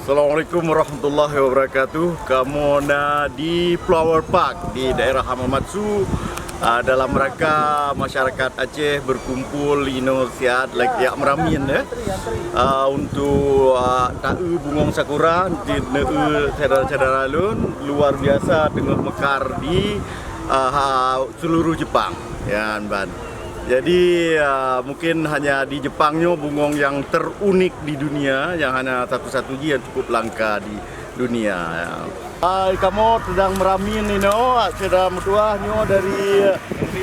Assalamualaikum warahmatullahi wabarakatuh. Kamu di Flower Park di daerah Hamamatsu dalam rangka masyarakat Aceh berkumpul siat lagi meramin untuk tahu bungong sakura di saudara-saudara lun luar biasa dengan mekar di seluruh Jepang ya Ban. Jadi mungkin hanya di Jepangnya bungong yang terunik di dunia, yang hanya satu-satunya yang cukup langka di dunia. Ya. Kamu sedang meramin ini, sudah mutuahnya dari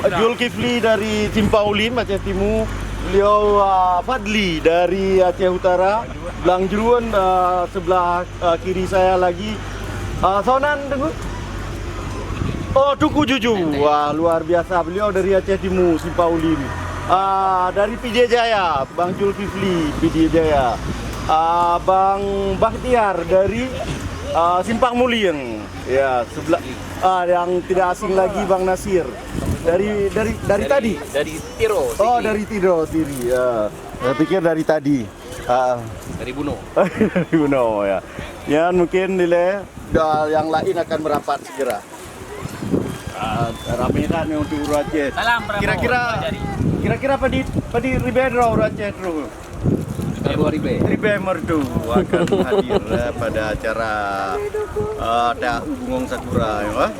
Zulkifli dari Timpaulim Aceh Timur, beliau Fadli dari Aceh Utara, Belang Jeruan sebelah kiri saya lagi, Sonan tunggu. Oh, Tuku Juju, wah luar biasa, beliau dari Aceh Timur, Simpaulim. Dari PJ Jaya, Bang Zulkifli, PJ Jaya. Bang Bakhtiar dari Simpang Mulieng, ya sebelah. Yang tidak asing lagi Bang Nasir, dari tadi. Dari Tiro. Oh, dari Tiro, Tiri. Saya pikir dari tadi. Dari Buno. Dari Buno ya. Ya mungkin nilai yang lain akan merapat segera. Ramiran yang untuk Uru Aceh. Salam Kira-kira padi Ribedro Uru Aceh terus. Ribe merdu akan hadir pada acara ada bungong sakura ya.